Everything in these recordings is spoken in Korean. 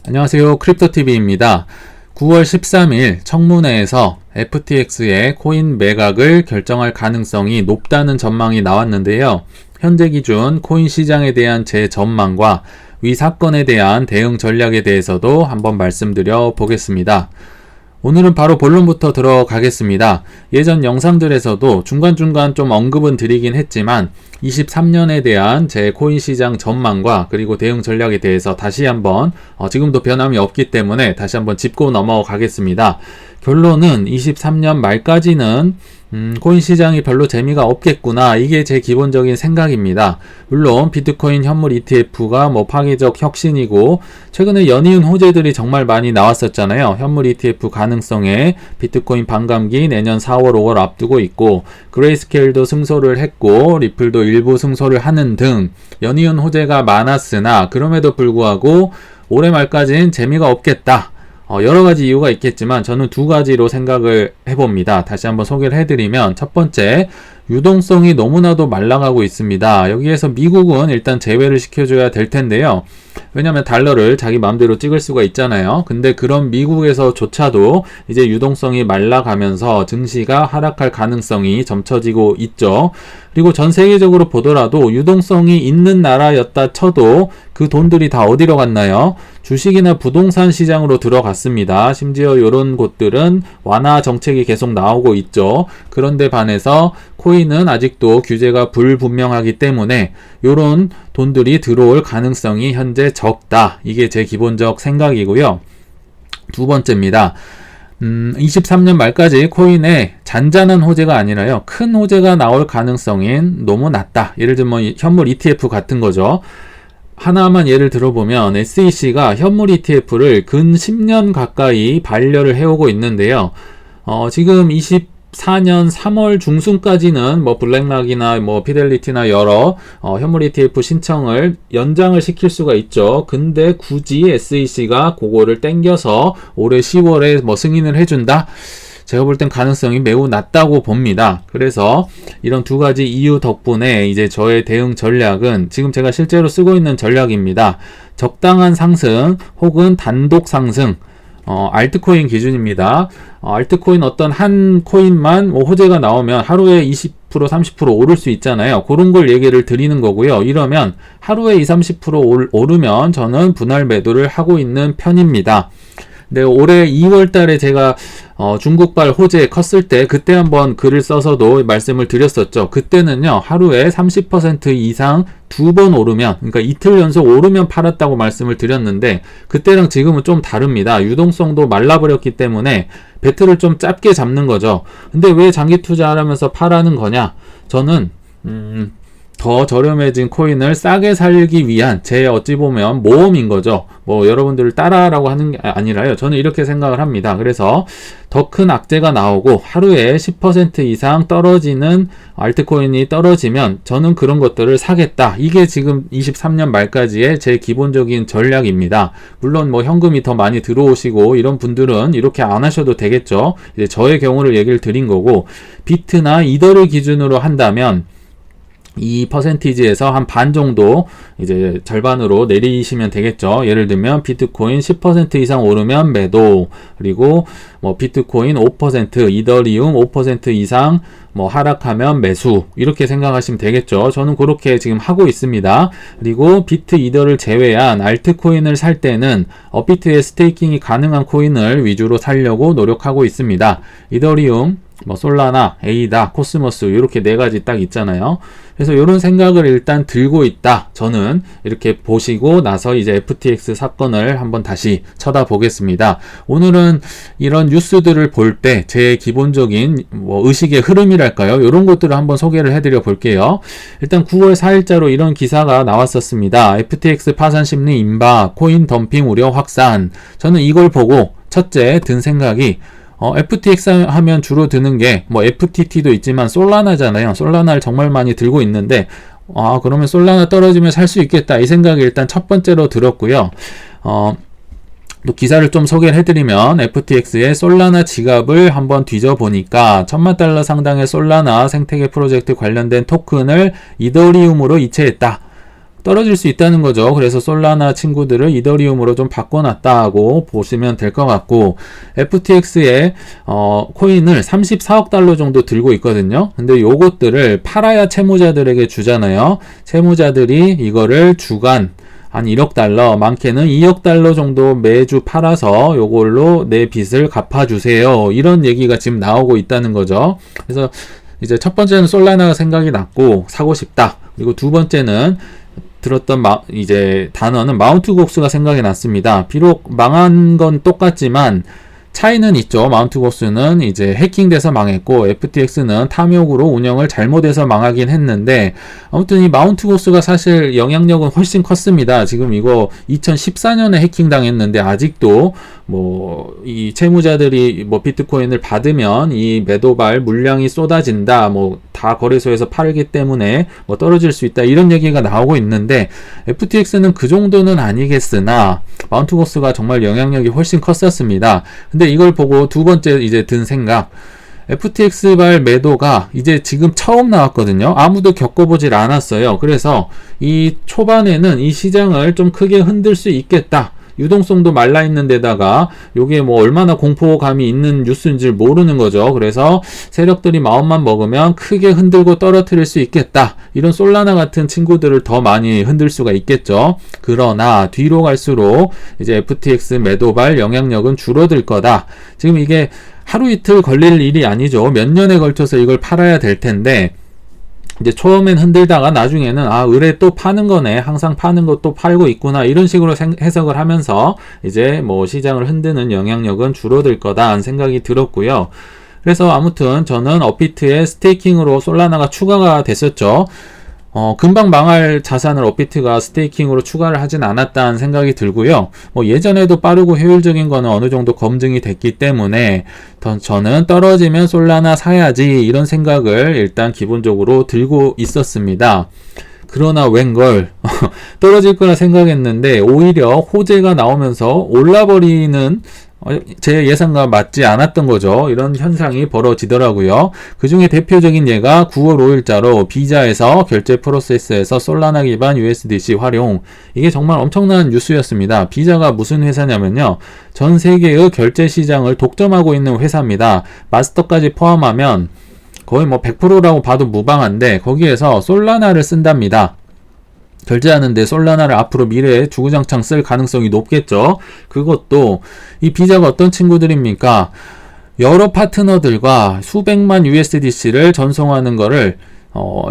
안녕하세요. 크립토TV입니다. 9월 13일 청문회에서 FTX의 코인 매각을 결정할 가능성이 높다는 전망이 나왔는데요. 현재 기준 코인 시장에 대한 제 전망과 위 사건에 대한 대응 전략에 대해서도 한번 말씀드려 보겠습니다. 오늘은 바로 본론부터 들어가겠습니다. 예전 영상들에서도 중간중간 좀 언급은 드리긴 했지만 23년에 대한 제 코인 시장 전망과 그리고 대응 전략에 대해서 다시 한번 지금도 변함이 없기 때문에 다시 한번 짚고 넘어가겠습니다. 결론은 23년 말까지는 코인 시장이 별로 재미가 없겠구나. 이게 제 기본적인 생각입니다. 물론 비트코인 현물 ETF가 파괴적 혁신이고 최근에 연이은 호재들이 정말 많이 나왔었잖아요. 현물 ETF 가능성에 비트코인 반감기 내년 4월 5월 앞두고 있고 그레이스케일도 승소를 했고 리플도 일부 승소를 하는 등 연이은 호재가 많았으나 그럼에도 불구하고 올해 말까지는 재미가 없겠다. 여러 가지 이유가 있겠지만 저는 두 가지로 생각을 해봅니다. 다시 한번 소개를 해드리면 첫 번째, 유동성이 너무나도 말라가고 있습니다. 여기에서 미국은 일단 제외를 시켜줘야 될 텐데요. 왜냐하면 달러를 자기 마음대로 찍을 수가 있잖아요. 근데 그런 미국에서조차도 이제 유동성이 말라가면서 증시가 하락할 가능성이 점쳐지고 있죠. 그리고 전 세계적으로 보더라도 유동성이 있는 나라였다 쳐도 그 돈들이 다 어디로 갔나요? 주식이나 부동산 시장으로 들어갔습니다. 심지어 이런 곳들은 완화 정책이 계속 나오고 있죠. 그런데 반해서 코인은 아직도 규제가 불분명하기 때문에 이런 돈들이 들어올 가능성이 현재 적다. 이게 제 기본적 생각이고요. 두 번째입니다. 23년 말까지 코인에 잔잔한 호재가 아니라요. 큰 호재가 나올 가능성이 너무 낮다. 예를 들면 현물 ETF 같은 거죠. 하나만 예를 들어보면 SEC가 현물 ETF를 근 10년 가까이 반려를 해오고 있는데요. 지금 24년 3월 중순까지는 블랙락이나 피델리티나 여러 현물 ETF 신청을 연장을 시킬 수가 있죠. 근데 굳이 SEC가 그거를 땡겨서 올해 10월에 승인을 해준다? 제가 볼 땐 가능성이 매우 낮다고 봅니다. 그래서 이런 두 가지 이유 덕분에 이제 저의 대응 전략은 지금 제가 실제로 쓰고 있는 전략입니다. 적당한 상승 혹은 단독 상승, 알트코인 기준입니다. 알트코인 어떤 한 코인만 호재가 나오면 하루에 20% 30% 오를 수 있잖아요. 그런 걸 얘기를 드리는 거고요. 이러면 하루에 20-30% 오르면 저는 분할 매도를 하고 있는 편입니다. 네, 올해 2월 달에 제가 중국발 호재 컸을 때 그때 한번 글을 써서도 말씀을 드렸었죠. 그때는요, 하루에 30% 이상 두 번 오르면, 그러니까 이틀 연속 오르면 팔았다고 말씀을 드렸는데 그때랑 지금은 좀 다릅니다. 유동성도 말라버렸기 때문에 배틀을 좀 짧게 잡는 거죠. 근데 왜 장기 투자하면서 팔아는 거냐? 저는 더 저렴해진 코인을 싸게 살기 위한 제 어찌 보면 모험인 거죠. 여러분들을 따라라고 하는 게 아니라요. 저는 이렇게 생각을 합니다. 그래서 더 큰 악재가 나오고 하루에 10% 이상 떨어지는 알트코인이 떨어지면 저는 그런 것들을 사겠다. 이게 지금 23년 말까지의 제 기본적인 전략입니다. 물론 현금이 더 많이 들어오시고 이런 분들은 이렇게 안 하셔도 되겠죠. 이제 저의 경우를 얘기를 드린 거고, 비트나 이더를 기준으로 한다면 이 퍼센티지에서 한 반 정도 이제 절반으로 내리시면 되겠죠. 예를 들면 비트코인 10% 이상 오르면 매도, 그리고 비트코인 5%, 이더리움 5% 이상 하락하면 매수, 이렇게 생각하시면 되겠죠. 저는 그렇게 지금 하고 있습니다. 그리고 비트, 이더를 제외한 알트코인을 살 때는 업비트에 스테이킹이 가능한 코인을 위주로 사려고 노력하고 있습니다. 이더리움, 솔라나, 에이다, 코스모스 이렇게 네 가지 딱 있잖아요. 그래서 이런 생각을 일단 들고 있다. 저는 이렇게 보시고 나서 이제 FTX 사건을 한번 다시 쳐다보겠습니다. 오늘은 이런 뉴스들을 볼 때 제 기본적인 의식의 흐름이랄까요? 이런 것들을 한번 소개를 해드려 볼게요. 일단 9월 4일자로 이런 기사가 나왔었습니다. FTX 파산 심리 임박, 코인 덤핑 우려 확산. 저는 이걸 보고 첫째 든 생각이 FTX 하면 주로 드는 게 FTT도 있지만 솔라나잖아요. 솔라나를 정말 많이 들고 있는데 그러면 솔라나 떨어지면 살 수 있겠다, 이 생각이 일단 첫 번째로 들었고요. 또 기사를 좀 소개를 해드리면 FTX의 솔라나 지갑을 한번 뒤져보니까 $10,000,000 상당의 솔라나 생태계 프로젝트 관련된 토큰을 이더리움으로 이체했다. 떨어질 수 있다는 거죠. 그래서 솔라나 친구들을 이더리움으로 좀 바꿔놨다고 보시면 될 것 같고, FTX의 코인을 34억 달러 정도 들고 있거든요. 근데 요것들을 팔아야 채무자들에게 주잖아요. 채무자들이 이거를 주간 한 1억 달러, 많게는 2억 달러 정도 매주 팔아서 요걸로 내 빚을 갚아주세요. 이런 얘기가 지금 나오고 있다는 거죠. 그래서 이제 첫 번째는 솔라나가 생각이 났고 사고 싶다. 그리고 두 번째는 들었던 이제 단어는 마운트 곡스가 생각이 났습니다. 비록 망한 건 똑같지만 차이는 있죠. 마운트 곡스는 이제 해킹돼서 망했고 FTX는 탐욕으로 운영을 잘못해서 망하긴 했는데, 아무튼 이 마운트 곡스가 사실 영향력은 훨씬 컸습니다. 지금 이거 2014년에 해킹당했는데 아직도 뭐 이 채무자들이 뭐 비트코인을 받으면 이 매도발 물량이 쏟아진다, 뭐 다 거래소에서 팔기 때문에 뭐 떨어질 수 있다, 이런 얘기가 나오고 있는데, FTX는 그 정도는 아니겠으나 마운트 곡스가 정말 영향력이 훨씬 컸었습니다. 근데 이걸 보고 두 번째 이제 든 생각, FTX발 매도가 이제 지금 처음 나왔거든요. 아무도 겪어보질 않았어요. 그래서 이 초반에는 이 시장을 좀 크게 흔들 수 있겠다. 유동성도 말라있는 데다가 요게 뭐 얼마나 공포감이 있는 뉴스인지 모르는 거죠. 그래서 세력들이 마음만 먹으면 크게 흔들고 떨어뜨릴 수 있겠다. 이런 솔라나 같은 친구들을 더 많이 흔들 수가 있겠죠. 그러나 뒤로 갈수록 이제 FTX 매도발 영향력은 줄어들 거다. 지금 이게 하루 이틀 걸릴 일이 아니죠. 몇 년에 걸쳐서 이걸 팔아야 될 텐데, 이제 처음엔 흔들다가 나중에는 의뢰 또 파는 거네, 항상 파는 거 또 팔고 있구나, 이런 식으로 해석을 하면서 이제 뭐 시장을 흔드는 영향력은 줄어들 거다 하는 생각이 들었고요. 그래서 아무튼 저는 업비트의 스테이킹으로 솔라나가 추가가 됐었죠. 금방 망할 자산을 업비트가 스테이킹으로 추가를 하진 않았다는 생각이 들고요. 뭐 예전에도 빠르고 효율적인 거는 어느 정도 검증이 됐기 때문에 저는 떨어지면 솔라나 사야지, 이런 생각을 일단 기본적으로 들고 있었습니다. 그러나 웬걸 떨어질 거라 생각했는데 오히려 호재가 나오면서 올라버리는, 제 예상과 맞지 않았던 거죠. 이런 현상이 벌어지더라고요. 그 중에 대표적인 예가 9월 5일자로 비자에서 결제 프로세스에서 솔라나 기반 USDC 활용, 이게 정말 엄청난 뉴스였습니다. 비자가 무슨 회사냐면요, 전 세계의 결제 시장을 독점하고 있는 회사입니다. 마스터까지 포함하면 거의 뭐 100%라고 봐도 무방한데, 거기에서 솔라나를 쓴답니다. 결제하는데 솔라나를 앞으로 미래에 주구장창 쓸 가능성이 높겠죠. 그것도 이 비자가 어떤 친구들입니까? 여러 파트너들과 수백만 USDC를 전송하는 거를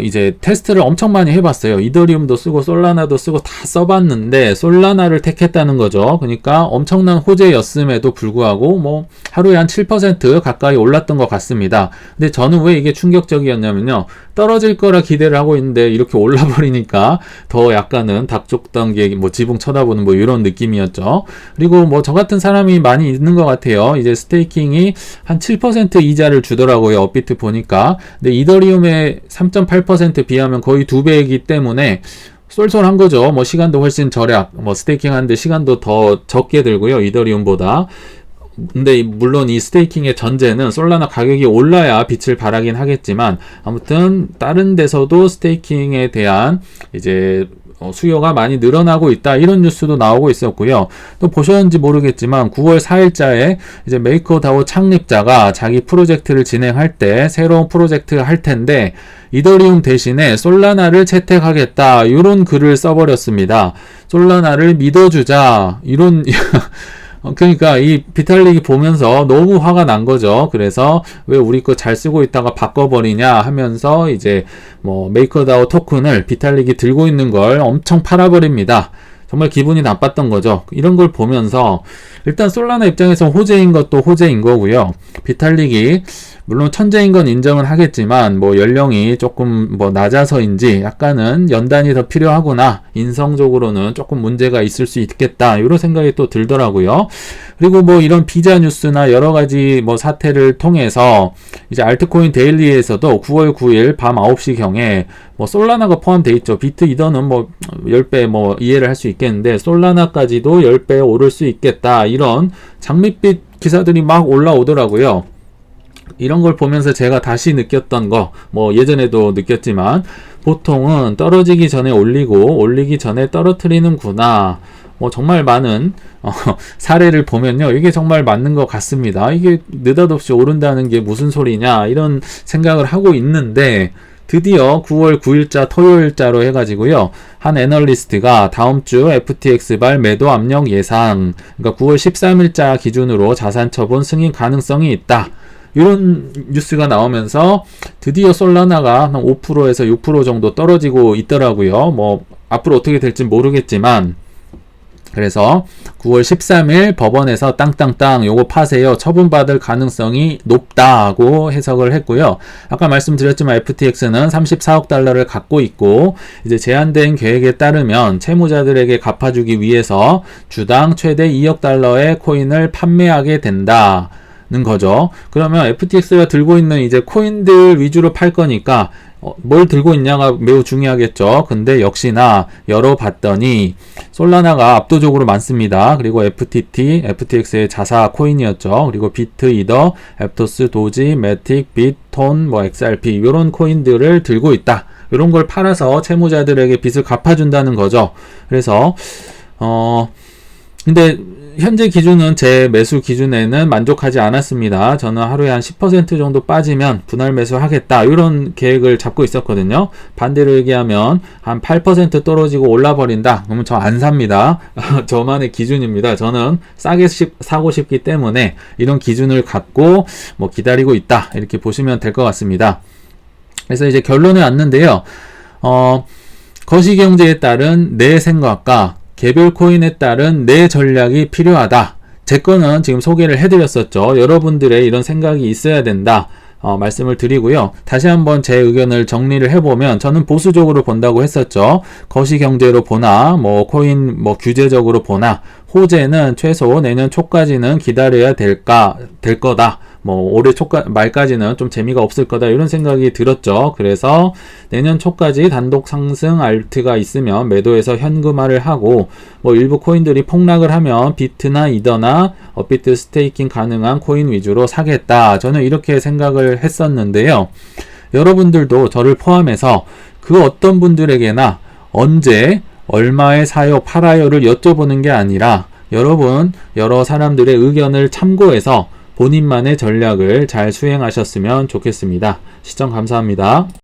이제 테스트를 엄청 많이 해봤어요. 이더리움도 쓰고 솔라나도 쓰고 다 써봤는데 솔라나를 택했다는 거죠. 그러니까 엄청난 호재였음에도 불구하고 뭐 하루에 한 7% 가까이 올랐던 것 같습니다. 근데 저는 왜 이게 충격적이었냐면요, 떨어질 거라 기대를 하고 있는데 이렇게 올라버리니까 더 약간은 닭죽던 게 뭐 지붕 쳐다보는 뭐 이런 느낌이었죠. 그리고 뭐 저 같은 사람이 많이 있는 것 같아요. 이제 스테이킹이 한 7% 이자를 주더라고요, 업비트 보니까. 근데 이더리움의 3.8% 비하면 거의 2배이기 때문에 쏠쏠한 거죠. 뭐 시간도 훨씬 절약, 뭐 스테이킹 하는데 시간도 더 적게 들고요, 이더리움보다. 근데 물론 이 스테이킹의 전제는 솔라나 가격이 올라야 빛을 발하긴 하겠지만, 아무튼 다른 데서도 스테이킹에 대한 이제 수요가 많이 늘어나고 있다, 이런 뉴스도 나오고 있었고요. 또 보셨는지 모르겠지만 9월 4일자에 이제 메이커다오 창립자가 자기 프로젝트를 진행할 때 새로운 프로젝트 할 텐데 이더리움 대신에 솔라나를 채택하겠다, 이런 글을 써버렸습니다. 솔라나를 믿어주자, 이런 그러니까 이 비탈릭이 보면서 너무 화가 난 거죠. 그래서 왜 우리 거 잘 쓰고 있다가 바꿔버리냐 하면서 이제 뭐 메이커다오 토큰을 비탈릭이 들고 있는 걸 엄청 팔아버립니다. 정말 기분이 나빴던 거죠. 이런 걸 보면서 일단 솔라나 입장에서 호재인 것도 호재인 거고요. 비탈릭이 물론 천재인 건 인정은 하겠지만 뭐 연령이 조금 뭐 낮아서인지 약간은 연단이 더 필요하구나, 인성적으로는 조금 문제가 있을 수 있겠다, 이런 생각이 또 들더라고요. 그리고 뭐 이런 비자 뉴스나 여러 가지 뭐 사태를 통해서 이제 알트코인 데일리에서도 9월 9일 밤 9시 경에 뭐 솔라나가 포함되어 있죠. 비트 이더는 뭐 10배 뭐 이해를 할 수 있겠는데 솔라나까지도 10배 오를 수 있겠다, 이런 장밋빛 기사들이 막 올라오더라고요. 이런 걸 보면서 제가 다시 느꼈던 거, 뭐 예전에도 느꼈지만 보통은 떨어지기 전에 올리고 올리기 전에 떨어뜨리는구나. 뭐 정말 많은 사례를 보면요, 이게 정말 맞는 것 같습니다. 이게 느닷없이 오른다는 게 무슨 소리냐 이런 생각을 하고 있는데, 드디어 9월 9일자 토요일자로 해가지고요, 한 애널리스트가 다음 주 FTX발 매도 압력 예상, 그러니까 9월 13일자 기준으로 자산 처분 승인 가능성이 있다, 이런 뉴스가 나오면서 드디어 솔라나가 한 5%에서 6% 정도 떨어지고 있더라고요. 뭐 앞으로 어떻게 될지 모르겠지만, 그래서 9월 13일 법원에서 땅땅땅 요거 파세요, 처분받을 가능성이 높다고 해석을 했고요. 아까 말씀드렸지만 FTX는 34억 달러를 갖고 있고, 이제 제한된 계획에 따르면 채무자들에게 갚아주기 위해서 주당 최대 2억 달러의 코인을 판매하게 된다 는 거죠. 그러면 FTX가 들고 있는 이제 코인들 위주로 팔 거니까 뭘 들고 있냐가 매우 중요하겠죠. 근데 역시나 열어봤더니 솔라나가 압도적으로 많습니다. 그리고 FTT, FTX의 자사 코인이었죠. 그리고 비트, 이더, 앱토스, 도지, 매틱, 빗, 톤, 뭐 XRP 이런 코인들을 들고 있다. 이런 걸 팔아서 채무자들에게 빚을 갚아준다는 거죠. 그래서 근데 현재 기준은, 제 매수 기준에는 만족하지 않았습니다. 저는 하루에 한 10% 정도 빠지면 분할 매수하겠다, 이런 계획을 잡고 있었거든요. 반대로 얘기하면 한 8% 떨어지고 올라버린다, 그러면 저 안 삽니다. 저만의 기준입니다. 저는 싸게 사고 싶기 때문에 이런 기준을 갖고 뭐 기다리고 있다, 이렇게 보시면 될 것 같습니다. 그래서 이제 결론에 왔는데요. 거시경제에 따른 내 생각과 개별 코인에 따른 내 전략이 필요하다. 제 거는 지금 소개를 해드렸었죠. 여러분들의 이런 생각이 있어야 된다, 말씀을 드리고요. 다시 한번 제 의견을 정리를 해보면, 저는 보수적으로 본다고 했었죠. 거시경제로 보나 뭐 코인 뭐 규제적으로 보나, 호재는 최소 내년 초까지는 기다려야 될 거다. 뭐 올해 말까지는 좀 재미가 없을 거다, 이런 생각이 들었죠. 그래서 내년 초까지 단독 상승 알트가 있으면 매도해서 현금화를 하고, 뭐 일부 코인들이 폭락을 하면 비트나 이더나 업비트 스테이킹 가능한 코인 위주로 사겠다, 저는 이렇게 생각을 했었는데요. 여러분들도 저를 포함해서 그 어떤 분들에게나 언제 얼마에 사요 팔아요를 여쭤보는 게 아니라, 여러분 여러 사람들의 의견을 참고해서 본인만의 전략을 잘 수행하셨으면 좋겠습니다. 시청 감사합니다.